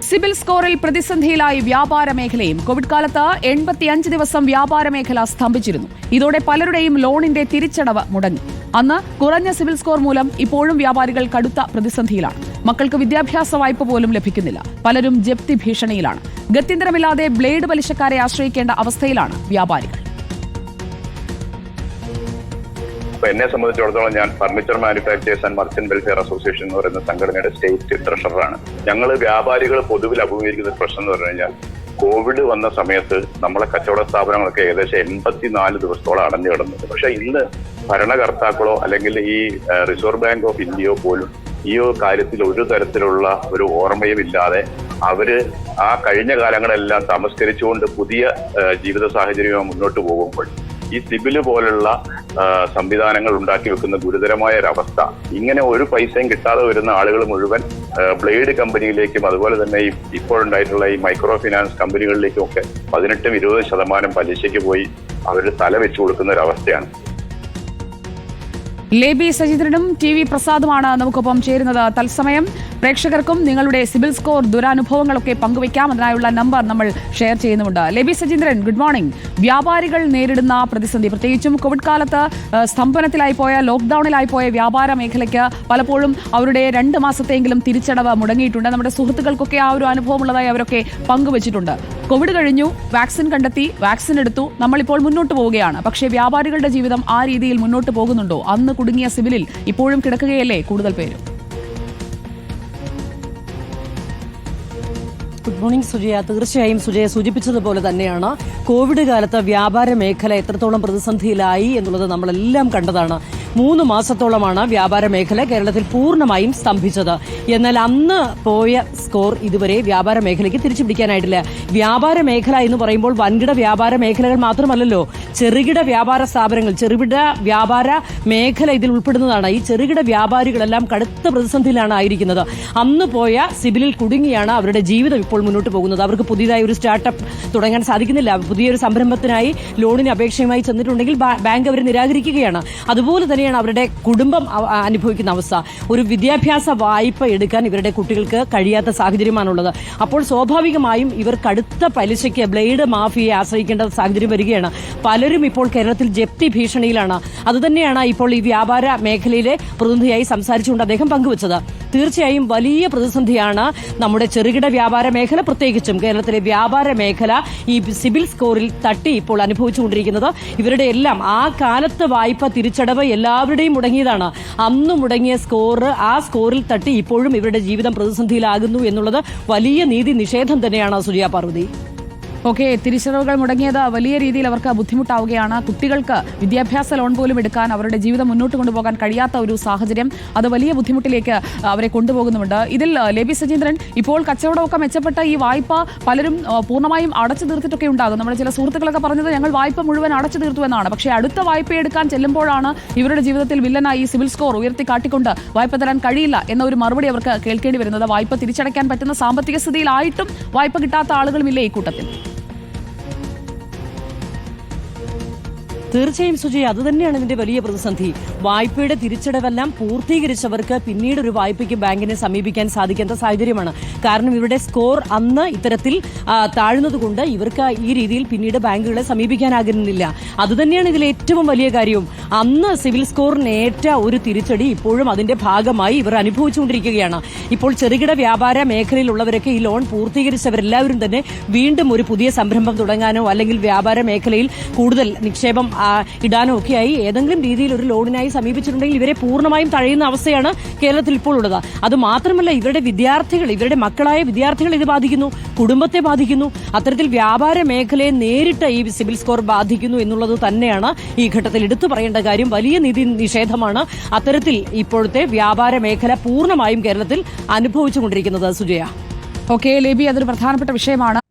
CIBIL സ്കോറിൽ പ്രതിസന്ധിയിലായി വ്യാപാര മേഖലയും. Covid കാലത്ത് 85 ദിവസം വ്യാപാര മേഖല സ്തംഭിച്ചിരുന്നു. ഇതോടെ പലരുടെയും ലോണിന്റെ തിരിച്ചടവ് മുടങ്ങി. അന്ന് കുറഞ്ഞ സിബിൽ സ്കോർ മൂലം ഇപ്പോഴും വ്യാപാരികൾ കടുത്ത പ്രതിസന്ധിയിലാണ്. മക്കൾക്ക് വിദ്യാഭ്യാസ വായ്പ പോലും ലഭിക്കുന്നില്ല. പലരും ജപ്തി ഭീഷണിയിലാണ്. ഗത്യന്തരമില്ലാതെ ബ്ലേഡ് പലിശക്കാരെ ആശ്രയിക്കേണ്ട അവസ്ഥയിലാണ് വ്യാപാരികൾ. എന്നെ സംബന്ധിച്ചിടത്തോളം ഞാൻ furniture manufacturers and merchant welfare association എന്ന് പറയുന്ന സംഘടനയുടെ സ്റ്റേറ്റ് ട്രഷററാണ്. ഞങ്ങൾ വ്യാപാരികൾ പൊതുവിൽ അഭിമുഖീകരിക്കുന്ന പ്രശ്നം എന്ന് പറഞ്ഞു കഴിഞ്ഞാൽ, കോവിഡ് വന്ന സമയത്ത് നമ്മളെ കച്ചവട സ്ഥാപനങ്ങളൊക്കെ ഏകദേശം 84 ദിവസത്തോളം അടഞ്ഞു കിടന്നത്. പക്ഷെ ഇന്ന് ഭരണകർത്താക്കളോ അല്ലെങ്കിൽ ഈ റിസർവ് ബാങ്ക് ഓഫ് ഇന്ത്യയോ പോലും ഈ കാര്യത്തിൽ ഒരു തരത്തിലുള്ള ഒരു ഓർമ്മയും ഇല്ലാതെ അവര് ആ കഴിഞ്ഞ കാലങ്ങളെല്ലാം തമസ്കരിച്ചുകൊണ്ട് പുതിയ ജീവിത സാഹചര്യവുമായി മുന്നോട്ട് പോകുമ്പോൾ ഈ സിബില് പോലുള്ള സംവിധാനങ്ങൾ ഉണ്ടാക്കി വെക്കുന്ന ഗുരുതരമായ ഒരവസ്ഥ, ഇങ്ങനെ ഒരു പൈസയും കിട്ടാതെ വരുന്ന ആളുകൾ മുഴുവൻ ബ്ലേഡ് കമ്പനിയിലേക്കും അതുപോലെ തന്നെ ഇപ്പോഴുണ്ടായിട്ടുള്ള ഈ മൈക്രോ ഫിനാൻസ് കമ്പനികളിലേക്കും ഒക്കെ 18-20% പലിശയ്ക്ക് പോയി അവർ തല വെച്ചു കൊടുക്കുന്ന ഒരവസ്ഥയാണ്. ലേബി സജീന്ദ്രനും TV പ്രസാദുമാണ് നമുക്കൊപ്പം ചേരുന്നത്. തത്സമയം പ്രേക്ഷകർക്കും നിങ്ങളുടെ സിബിൽ സ്കോർ ദുരനുഭവങ്ങളൊക്കെ പങ്കുവയ്ക്കാം. അതിനായുള്ള നമ്പർ നമ്മൾ ഷെയർ ചെയ്യുന്നുമുണ്ട്. ലേബി സജീന്ദ്രൻ, ഗുഡ് മോർണിംഗ്. വ്യാപാരികൾ നേരിടുന്ന പ്രതിസന്ധി, പ്രത്യേകിച്ചും കോവിഡ് കാലത്ത് സ്തംഭനത്തിലായി പോയ, ലോക്ക്ഡൌണിലായി പോയ വ്യാപാര മേഖലയ്ക്ക് പലപ്പോഴും അവരുടെ 2 മാസത്തെങ്കിലും തിരിച്ചടവ് മുടങ്ങിയിട്ടുണ്ട്. നമ്മുടെ സുഹൃത്തുക്കൾക്കൊക്കെ ആ ഒരു അനുഭവം ഉള്ളതായി അവരൊക്കെ പങ്കുവച്ചിട്ടുണ്ട്. കോവിഡ് കഴിഞ്ഞു, വാക്സിൻ കണ്ടെത്തി, വാക്സിൻ എടുത്തു, നമ്മളിപ്പോൾ മുന്നോട്ട് പോവുകയാണ്. പക്ഷേ വ്യാപാരികളുടെ ജീവിതം ആ രീതിയിൽ മുന്നോട്ട് പോകുന്നുണ്ടോ? അന്ന് കുടുങ്ങിയ സിബിലിൽ ഇപ്പോഴും കിടക്കുകയല്ലേ കൂടുതൽ പേരും? Good morning Sujaya. തീർച്ചയായും സുജയ സൂചിപ്പിച്ചതുപോലെ തന്നെയാണ് കോവിഡ് കാലത്ത് വ്യാപാര മേഖല എത്രത്തോളം പ്രതിസന്ധിയിലായി എന്നുള്ളത് നമ്മളെല്ലാം കണ്ടതാണ്. 3 മാസത്തോളമാണ് വ്യാപാര മേഖല കേരളത്തിൽ പൂർണ്ണമായും സ്തംഭിച്ചത്. എന്നാൽ അന്ന് പോയ സ്കോർ ഇതുവരെ വ്യാപാര മേഖലയ്ക്ക് തിരിച്ചു പിടിക്കാനായിട്ടില്ല. വ്യാപാര മേഖല എന്ന് പറയുമ്പോൾ വൻകിട വ്യാപാര മേഖലകൾ മാത്രമല്ലല്ലോ, ചെറുകിട വ്യാപാര സ്ഥാപനങ്ങൾ, ചെറുകിട വ്യാപാര മേഖല ഇതിൽ ഉൾപ്പെടുന്നതാണ്. ഈ ചെറുകിട വ്യാപാരികളെല്ലാം കടുത്ത പ്രതിസന്ധിയിലാണ് ആയിരിക്കുന്നത്. അന്ന് പോയ സിബിലിൽ കുടുങ്ങിയാണ് അവരുടെ ജീവിതം ഇപ്പോൾ മുന്നോട്ട് പോകുന്നത്. അവർക്ക് പുതിയതായി ഒരു സ്റ്റാർട്ടപ്പ് തുടങ്ങാൻ സാധിക്കുന്നില്ല. പുതിയൊരു സംരംഭത്തിനായി ലോണിന് അപേക്ഷയുമായി ചെന്നിട്ടുണ്ടെങ്കിൽ ബാങ്ക് അവരെ നിരാകരിക്കുകയാണ്. അതുപോലെ തന്നെയാണ് അവരുടെ കുടുംബം അനുഭവിക്കുന്ന അവസ്ഥ. ഒരു വിദ്യാഭ്യാസ വായ്പ എടുക്കാൻ ഇവരുടെ കുട്ടികൾക്ക് കഴിയാത്ത സാഹചര്യമാണുള്ളത്. അപ്പോൾ സ്വാഭാവികമായും ഇവർ കടുത്ത പലിശയ്ക്ക് ബ്ലേഡ് മാഫിയയെ ആശ്രയിക്കേണ്ട സാഹചര്യം വരികയാണ്. പലരും ഇപ്പോൾ കേരളത്തിൽ ജപ്തി ഭീഷണിയിലാണ്. അതുതന്നെയാണ് ഇപ്പോൾ ഈ വ്യാപാര മേഖലയിലെ പ്രതിനിധിയായി സംസാരിച്ചുകൊണ്ട് അദ്ദേഹം പങ്കുവച്ചത്. തീർച്ചയായും വലിയ പ്രതിസന്ധിയാണ് നമ്മുടെ ചെറുകിട വ്യാപാര മേഖല, പ്രത്യേകിച്ചും കേരളത്തിലെ വ്യാപാര മേഖല ഈ സിബിൽ സ്കോറിൽ തട്ടി ഇപ്പോൾ അനുഭവിച്ചുകൊണ്ടിരിക്കുന്നത്. ഇവരുടെ എല്ലാം ആ കാലത്ത് വായ്പ തിരിച്ചടവ് എല്ലാവരുടെയും മുടങ്ങിയതാണ്. അന്ന് മുടങ്ങിയ സ്കോർ, ആ സ്കോറിൽ തട്ടി ഇപ്പോഴും ഇവരുടെ ജീവിതം പ്രതിസന്ധിയിലാകുന്നു എന്നുള്ളത് വലിയ നീതി നിഷേധം തന്നെയാണ് സുജയ പാർവതി. ഓക്കെ, തിരിച്ചടവുകൾ മുടങ്ങിയത് വലിയ രീതിയിൽ അവർക്ക് ബുദ്ധിമുട്ടാവുകയാണ്. കുട്ടികൾക്ക് വിദ്യാഭ്യാസ ലോൺ പോലും എടുക്കാൻ, അവരുടെ ജീവിതം മുന്നോട്ട് കൊണ്ടുപോകാൻ കഴിയാത്ത ഒരു സാഹചര്യം, അത് വലിയ ബുദ്ധിമുട്ടിലേക്ക് അവരെ കൊണ്ടുപോകുന്നുമുണ്ട്. ഇതിൽ ലേബി സജീന്ദ്രൻ, ഇപ്പോൾ കച്ചവടമൊക്കെ മെച്ചപ്പെട്ട ഈ വായ്പ പലരും പൂർണ്ണമായും അടച്ചു തീർത്തിട്ടൊക്കെ ഉണ്ടാകും. നമ്മുടെ ചില സുഹൃത്തുക്കളൊക്കെ പറഞ്ഞത് ഞങ്ങൾ വായ്പ മുഴുവൻ അടച്ചു തീർത്തു എന്നാണ്. പക്ഷേ അടുത്ത വായ്പ എടുക്കാൻ ചെല്ലുമ്പോഴാണ് ഇവരുടെ ജീവിതത്തിൽ വില്ലനായി സിബിൽ സ്കോർ ഉയർത്തി കാട്ടിക്കൊണ്ട് വായ്പ തരാൻ കഴിയില്ല എന്ന ഒരു മറുപടി അവർക്ക് കേൾക്കേണ്ടി വരുന്നത്. വായ്പ തിരിച്ചടയ്ക്കാൻ പറ്റുന്ന സാമ്പത്തിക സ്ഥിതിയിലായിട്ടും വായ്പ കിട്ടാത്ത ആളുകളുമില്ലേ ഈ കൂട്ടത്തിൽ? തീർച്ചയായും സുജയ്, അതുതന്നെയാണ് ഇതിന്റെ വലിയ പ്രതിസന്ധി. വായ്പയുടെ തിരിച്ചടവെല്ലാം പൂർത്തീകരിച്ചവർക്ക് പിന്നീട് ഒരു വായ്പയ്ക്ക് ബാങ്കിനെ സമീപിക്കാൻ സാധിക്കാത്ത സാഹചര്യമാണ്. കാരണം ഇവരുടെ സ്കോർ അന്ന് ഇത്തരത്തിൽ താഴ്ന്നതുകൊണ്ട് ഇവർക്ക് ഈ രീതിയിൽ പിന്നീട് ബാങ്കുകളെ സമീപിക്കാനാകുന്നില്ല. അതുതന്നെയാണ് ഇതിൽ ഏറ്റവും വലിയ കാര്യവും. അന്ന് സിവിൽ സ്കോറിനേറ്റ ഒരു തിരിച്ചടി ഇപ്പോഴും അതിന്റെ ഭാഗമായി ഇവർ അനുഭവിച്ചുകൊണ്ടിരിക്കുകയാണ്. ഇപ്പോൾ ചെറുകിട വ്യാപാര മേഖലയിലുള്ളവരൊക്കെ ഈ ലോൺ പൂർത്തീകരിച്ചവരെല്ലാവരും തന്നെ വീണ്ടും ഒരു പുതിയ സംരംഭം തുടങ്ങാനോ അല്ലെങ്കിൽ വ്യാപാര മേഖലയിൽ കൂടുതൽ നിക്ഷേപം ഇടാനോ ഒക്കെയായി ഏതെങ്കിലും രീതിയിൽ ഒരു ലോണിനായി സമീപിച്ചിട്ടുണ്ടെങ്കിൽ ഇവരെ പൂർണ്ണമായും തഴയുന്ന അവസ്ഥയാണ് കേരളത്തിൽ ഇപ്പോൾ ഉള്ളത്. അത് മാത്രമല്ല, ഇവരുടെ വിദ്യാർത്ഥികൾ, ഇവരുടെ മക്കളായ വിദ്യാർത്ഥികൾ ഇത് ബാധിക്കുന്നു, കുടുംബത്തെ ബാധിക്കുന്നു. അത്തരത്തിൽ വ്യാപാര മേഖലയെ നേരിട്ട് ഈ സിബിൽ സ്കോർ ബാധിക്കുന്നു എന്നുള്ളത് തന്നെയാണ് ഈ ഘട്ടത്തിൽ എടുത്തു പറയേണ്ട കാര്യം. വലിയ നീതി നിഷേധമാണ് അത്തരത്തിൽ ഇപ്പോഴത്തെ വ്യാപാര മേഖല പൂർണ്ണമായും കേരളത്തിൽ അനുഭവിച്ചുകൊണ്ടിരിക്കുന്നത് സുജയ. ഓക്കെ ലേബി, അതൊരു പ്രധാനപ്പെട്ട വിഷയമാണ്.